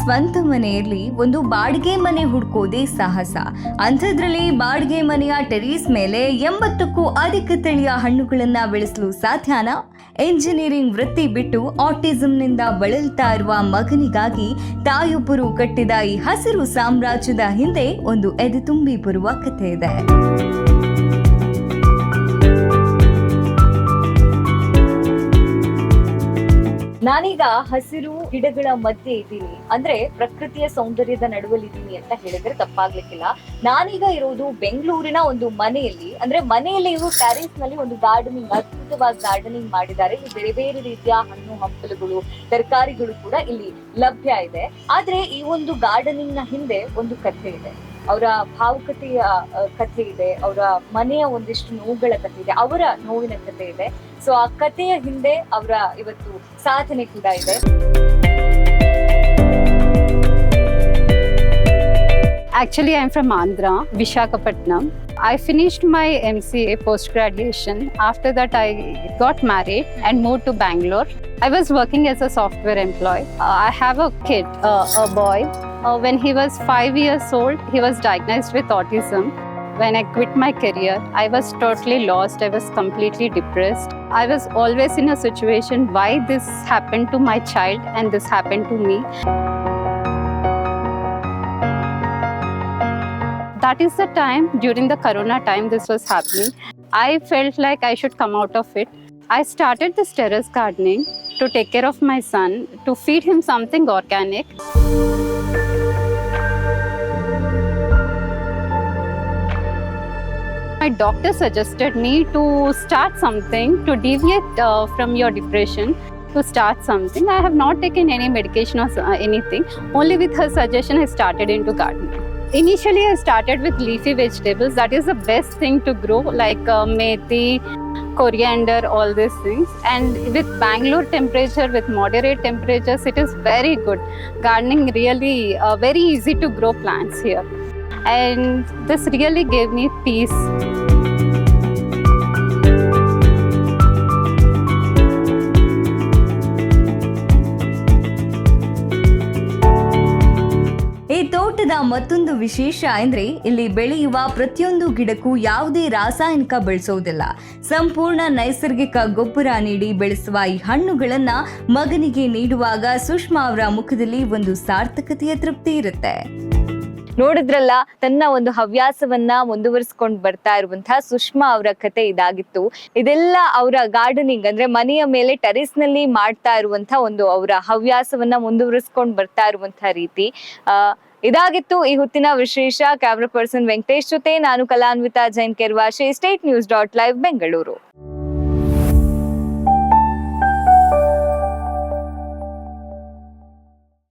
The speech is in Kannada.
ಸ್ವಂತ ಮನೆಯಲ್ಲಿ ಒಂದು ಬಾಡಿಗೆ ಮನೆ ಹುಡ್ಕೋದೇ ಸಾಹಸ. ಅಂಥದ್ರಲ್ಲಿ ಬಾಡಿಗೆ ಮನೆಯ ಟೆರೀಸ್ ಮೇಲೆ 80ಕ್ಕೂ ಅಧಿಕ ತಳಿಯ ಹಣ್ಣುಗಳನ್ನ ಬೆಳೆಸಲು ಸಾಧ್ಯನಾ? ಎಂಜಿನಿಯರಿಂಗ್ ವೃತ್ತಿ ಬಿಟ್ಟು ಆಟಿಸಂನಿಂದ ಬಳಲ್ತಾ ಇರುವ ಮಗನಿಗಾಗಿ ತಾಯೊಬ್ಬರು ಕಟ್ಟಿದ ಈ ಹಸಿರು ಸಾಮ್ರಾಜ್ಯದ ಹಿಂದೆ ಒಂದು ಎದೆತುಂಬಿ ಬರುವ ಕಥೆ ಇದೆ. ನಾನೀಗ ಹಸಿರು ಗಿಡಗಳ ಮಧ್ಯೆ ಇದ್ದೀನಿ, ಅಂದ್ರೆ ಪ್ರಕೃತಿಯ ಸೌಂದರ್ಯದ ನಡುವಲ್ಲಿದ್ದೀನಿ ಅಂತ ಹೇಳಿದ್ರೆ ತಪ್ಪಾಗ್ಲಿಕ್ಕಿಲ್ಲ. ನಾನೀಗ ಇರೋದು ಬೆಂಗಳೂರಿನ ಒಂದು ಮನೆಯಲ್ಲಿ, ಅಂದ್ರೆ ಮನೆಯಲ್ಲಿ ಇವರು ಟ್ಯಾರೇಸ್ ನಲ್ಲಿ ಒಂದು ಗಾರ್ಡನಿಂಗ್, ಅದ್ಭುತವಾಗಿ ಗಾರ್ಡನಿಂಗ್ ಮಾಡಿದ್ದಾರೆ. ಇಲ್ಲಿ ಬೇರೆ ಬೇರೆ ರೀತಿಯ ಹಣ್ಣು ಹಂಪಲುಗಳು, ತರಕಾರಿಗಳು ಕೂಡ ಇಲ್ಲಿ ಲಭ್ಯ ಇದೆ. ಆದ್ರೆ ಈ ಒಂದು ಗಾರ್ಡನಿಂಗ್ ನ ಹಿಂದೆ ಒಂದು ಕಥೆ ಇದೆ. ಅವರ ಭಾವುಕತೆಯ ಕಥೆ ಇದೆ, ಅವರ ಮನೆಯ ಒಂದಿಷ್ಟು ನೋವುಗಳ ಕಥೆ ಇದೆ, ಅವರ ನೋವಿನ ಕಥೆ ಇದೆ. ಸೊ ಆ ಕಥೆಯ ಹಿಂದೆ ಅವರ ಇವತ್ತು ಸಾಧನೆ ಕೂಡ ಇದೆ. Actually, I'm from Andhra, Visakhapatnam. I finished my MCA post-graduation. After that, I got married and moved to Bangalore. I was working as a software employee. I have a kid, a boy. When he was 5 years old, he was diagnosed with autism. When I quit my career, I was totally lost. I was completely depressed. I was always in a situation, why this happened to my child and this happened to me. That is the time, during the Corona time, this was happening. I felt like I should come out of it. I started this terrace gardening to take care of my son, to feed him something organic. My doctor suggested me to start something to deviate from your depression, to start something. I have not taken any medication or anything. Only with her suggestion, I started into gardening. Initially, I started with leafy vegetables. That is the best thing to grow, like methi, coriander, all these things. And with Bangalore temperature, with moderate temperatures, it is very good. Gardening really very easy to grow plants here. And this really gave me peace. ಈ ತೋಟದ ಮತ್ತೊಂದು ವಿಶೇಷ ಅಂದ್ರೆ ಇಲ್ಲಿ ಬೆಳೆಯುವ ಪ್ರತಿಯೊಂದು ಗಿಡಕ್ಕೂ ಯಾವುದೇ ರಾಸಾಯನಿಕ ಬಳಸೋದಿಲ್ಲ. ಸಂಪೂರ್ಣ ನೈಸರ್ಗಿಕ ಗೊಬ್ಬರ ನೀಡಿ ಬೆಳೆಸುವ ಈ ಹಣ್ಣುಗಳನ್ನ ಮಗನಿಗೆ ನೀಡುವಾಗ ಸುಷ್ಮಾ ಅವರ ಮುಖದಲ್ಲಿ ಒಂದು ಸಾರ್ಥಕತೆಯ ತೃಪ್ತಿ ಇರುತ್ತೆ. ನೋಡಿದ್ರಲ್ಲ, ತನ್ನ ಒಂದು ಹವ್ಯಾಸವನ್ನ ಮುಂದುವರಿಸಿಕೊಂಡು ಬರ್ತಾ ಇರುವಂತಹ ಸುಷ್ಮಾ ಅವರ ಕತೆ ಇದಾಗಿತ್ತು. ಇದೆಲ್ಲ ಅವರ ಗಾರ್ಡನಿಂಗ್, ಅಂದ್ರೆ ಮನೆಯ ಮೇಲೆ ಟೆರೇಸ್ ನಲ್ಲಿ ಮಾಡ್ತಾ ಇರುವಂತಹ ಒಂದು ಅವರ ಹವ್ಯಾಸವನ್ನ ಮುಂದುವರಿಸಿಕೊಂಡು ಬರ್ತಾ ಇರುವಂತಹ ರೀತಿ. ಇದಾಗಿತ್ತು ಈ ಹೊತ್ತಿನ ವಿಶೇಷ. ಕ್ಯಾಮ್ರಾ ಪರ್ಸನ್ ವೆಂಕಟೇಶ್ ಜೊತೆ ನಾನು ಕಲಾನ್ವಿತಾ ಜೈನ್ ಕೆರ್ವಾಶೆ, ಸ್ಟೇಟ್ ನ್ಯೂಸ್ .live ಬೆಂಗಳೂರು.